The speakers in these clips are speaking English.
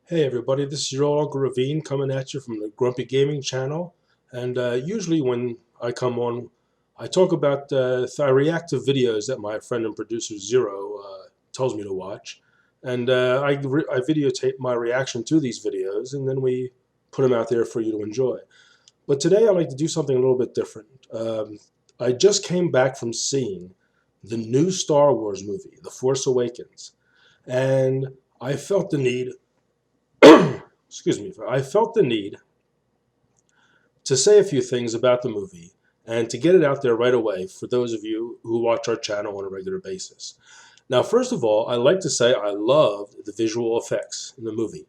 Hey everybody, this is your old Uncle Ravine coming at you from the Grumpy Gaming channel. And usually when I come on, I talk about, I react to videos that my friend and producer Zero tells me to watch. And I videotape my reaction to these videos and then we put them out there for you to enjoy. But today I'd like to do something a little bit different. I just came back from seeing the new Star Wars movie, The Force Awakens. And I felt the need excuse me, I felt the need to say a few things about the movie and to get it out there right away for those of you who watch our channel on a regular basis. Now, first of all, I like to say I loved the visual effects in the movie.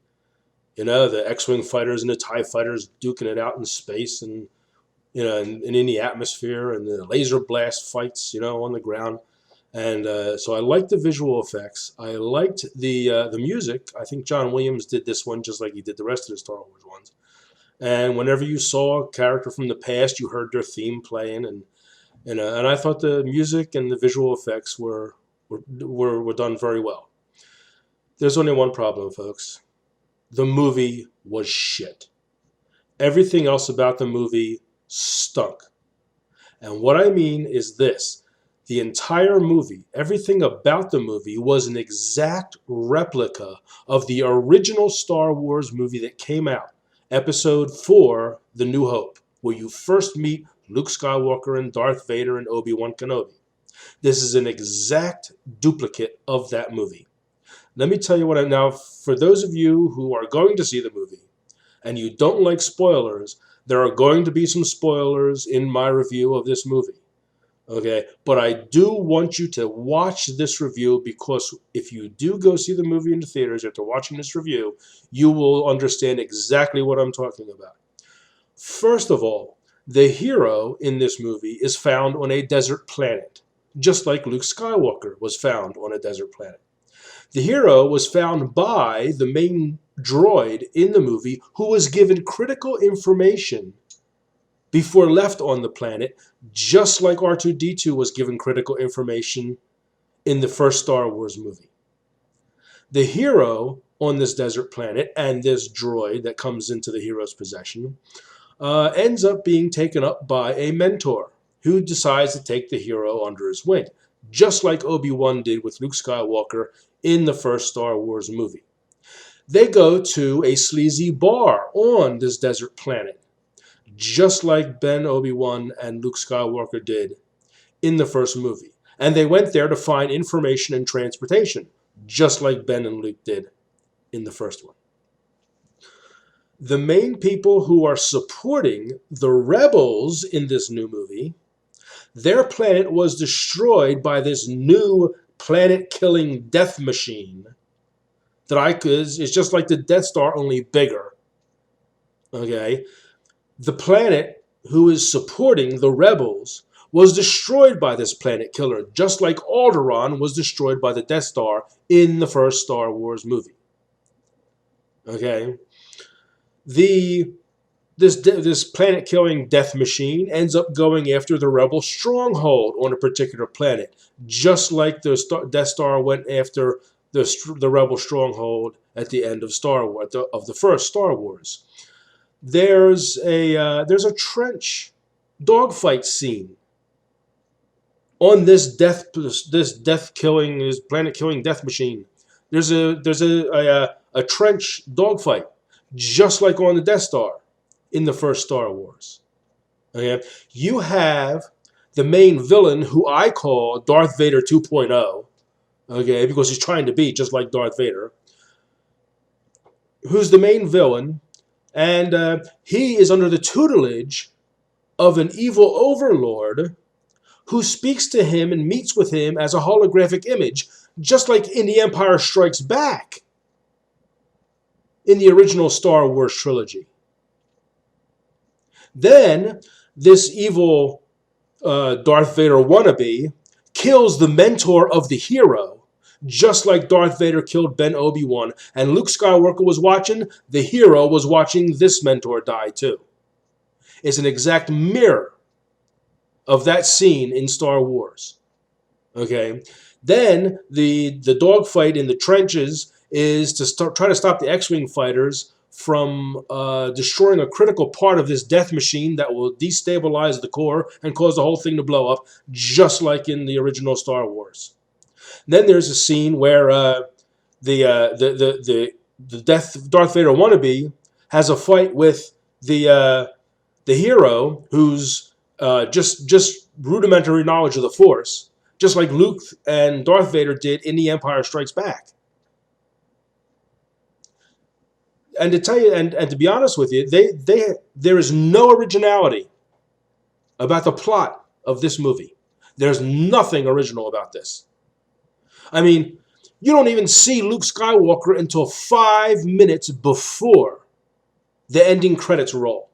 You know, the X-Wing fighters and the TIE fighters duking it out in space and, and in the atmosphere, and the laser blast fights, on the ground. And so I liked the visual effects. I liked the music. I think John Williams did this one just like he did the rest of the Star Wars ones. And whenever you saw a character from the past, you heard their theme playing, and I thought the music and the visual effects were done very well. There's only one problem, folks. The movie was shit. Everything else about the movie stunk. And what I mean is this. The entire movie, everything about the movie was an exact replica of the original Star Wars movie that came out, Episode 4, The New Hope, where you first meet Luke Skywalker and Darth Vader and Obi-Wan Kenobi. This is an exact duplicate of that movie. Let me tell you now, for those of you who are going to see the movie and you don't like spoilers, there are going to be some spoilers in my review of this movie. Okay, but I do want you to watch this review, because if you do go see the movie in the theaters after watching this review, you will understand exactly what I'm talking about. First of all, the hero in this movie is found on a desert planet, just like Luke Skywalker was found on a desert planet. The hero was found by the main droid in the movie, who was given critical information before left on the planet, just like R2-D2 was given critical information in the first Star Wars movie. The hero on this desert planet and this droid that comes into the hero's possession ends up being taken up by a mentor who decides to take the hero under his wing, just like Obi-Wan did with Luke Skywalker in the first Star Wars movie. They go to a sleazy bar on this desert planet, just like Ben, Obi-Wan, and Luke Skywalker did in the first movie. And they went there to find information and transportation, just like Ben and Luke did in the first one. The main people who are supporting the rebels in this new movie, their planet was destroyed by this new planet-killing death machine that it's just like the Death Star, only bigger. Okay? The planet who is supporting the rebels was destroyed by this planet killer, just like Alderaan was destroyed by the Death Star in the first Star Wars movie. Okay? This planet-killing death machine ends up going after the rebel stronghold on a particular planet, just like the Death Star went after the rebel stronghold at the end of the first Star Wars. There's a trench dogfight scene on this planet-killing death machine. There's a trench dogfight, just like on the Death Star in the first Star Wars. Okay, you have the main villain, who I call Darth Vader 2.0. Okay, because he's trying to be just like Darth Vader. Who's the main villain? And he is under the tutelage of an evil overlord who speaks to him and meets with him as a holographic image, just like in The Empire Strikes Back in the original Star Wars trilogy. Then this evil Darth Vader wannabe kills the mentor of the hero, just like Darth Vader killed Ben Obi-Wan, and Luke Skywalker was watching, the hero was watching this mentor die too. It's an exact mirror of that scene in Star Wars. Okay? Then the dogfight in the trenches is to try to stop the X-Wing fighters from destroying a critical part of this death machine that will destabilize the core and cause the whole thing to blow up, just like in the original Star Wars. Then there's a scene where the Darth Vader wannabe has a fight with the hero who's just rudimentary knowledge of the Force, just like Luke and Darth Vader did in The Empire Strikes Back. And to tell you, and to be honest with you, there is no originality about the plot of this movie. There's nothing original about this. I mean, you don't even see Luke Skywalker until 5 minutes before the ending credits roll.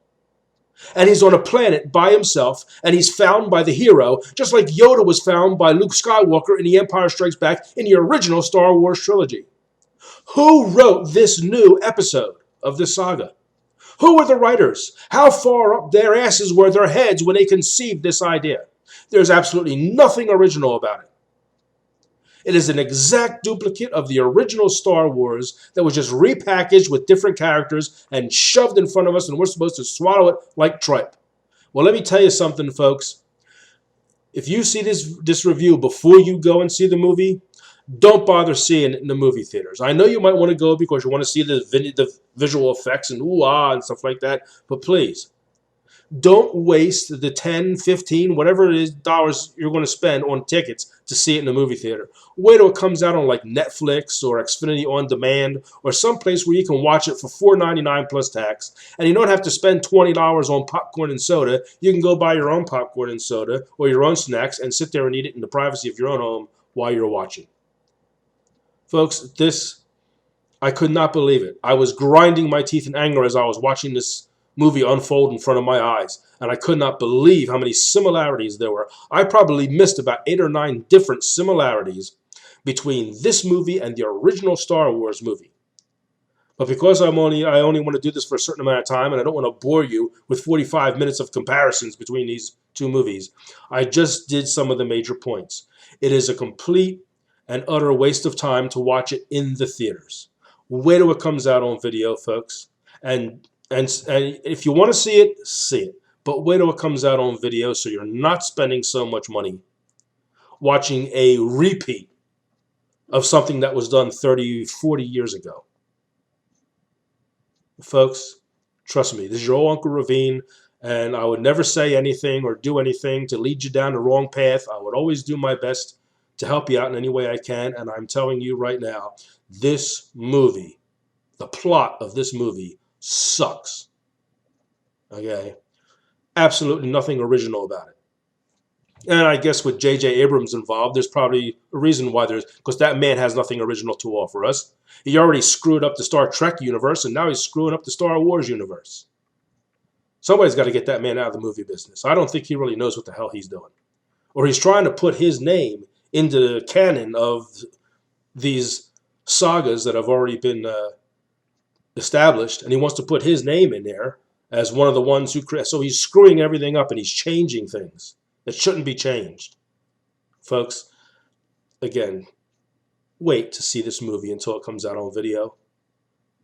And he's on a planet by himself, and he's found by the hero, just like Yoda was found by Luke Skywalker in The Empire Strikes Back in the original Star Wars trilogy. Who wrote this new episode of this saga? Who were the writers? How far up their asses were their heads when they conceived this idea? There's absolutely nothing original about it. It is an exact duplicate of the original Star Wars that was just repackaged with different characters and shoved in front of us, and we're supposed to swallow it like tripe. Well, let me tell you something, folks. If you see this review before you go and see the movie, don't bother seeing it in the movie theaters. I know you might want to go because you want to see the visual effects and ooh-ah and stuff like that, but please, don't waste the $10, $15, whatever it is dollars you're going to spend on tickets to see it in the movie theater. Wait till it comes out on like Netflix or Xfinity On Demand or someplace where you can watch it for $4.99 plus tax, and you don't have to spend $20 on popcorn and soda. You can go buy your own popcorn and soda or your own snacks and sit there and eat it in the privacy of your own home while you're watching. Folks, I could not believe it. I was grinding my teeth in anger as I was watching this movie unfold in front of my eyes, and I could not believe how many similarities there were. I probably missed about 8 or 9 different similarities between this movie and the original Star Wars movie. But because I only want to do this for a certain amount of time, and I don't want to bore you with 45 minutes of comparisons between these two movies, I just did some of the major points. It is a complete and utter waste of time to watch it in the theaters. Wait till it comes out on video, folks. And if you want to see it. But wait till it comes out on video so you're not spending so much money watching a repeat of something that was done 30, 40 years ago. Folks, trust me, this is your old Uncle Ravine, and I would never say anything or do anything to lead you down the wrong path. I would always do my best to help you out in any way I can, and I'm telling you right now, this movie, the plot of this movie, sucks. Okay? Absolutely nothing original about it. And I guess with J.J. Abrams involved, there's probably a reason why because that man has nothing original to offer us. He already screwed up the Star Trek universe, and now he's screwing up the Star Wars universe. Somebody's got to get that man out of the movie business. I don't think he really knows what the hell he's doing. Or he's trying to put his name into the canon of these sagas that have already been established, and he wants to put his name in there as one of the ones who create. So he's screwing everything up, and he's changing things that shouldn't be changed. Folks, again, wait to see this movie until it comes out on video.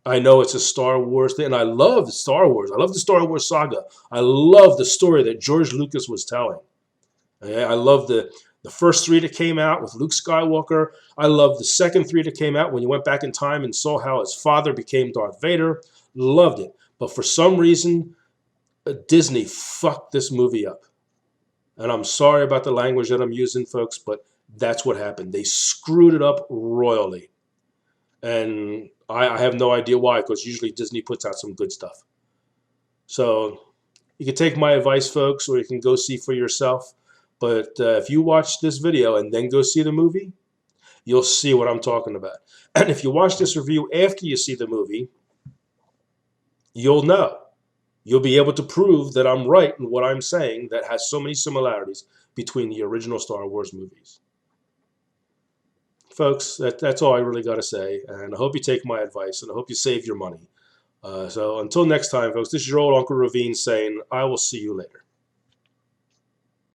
I know it's a Star Wars thing, and I love Star Wars. I love the Star Wars saga. I love the story that George Lucas was telling. Okay? I love the first 3 that came out with Luke Skywalker. I love the second 3 that came out when you went back in time and saw how his father became Darth Vader. Loved it. But for some reason, Disney fucked this movie up. And I'm sorry about the language that I'm using, folks, but that's what happened. They screwed it up royally. And I have no idea why, because usually Disney puts out some good stuff. So you can take my advice, folks, or you can go see for yourself. But if you watch this video and then go see the movie, you'll see what I'm talking about. And if you watch this review after you see the movie, you'll know. You'll be able to prove that I'm right in what I'm saying that has so many similarities between the original Star Wars movies. Folks, that's all I really got to say. And I hope you take my advice, and I hope you save your money. So until next time, folks, this is your old Uncle Ravine saying, I will see you later.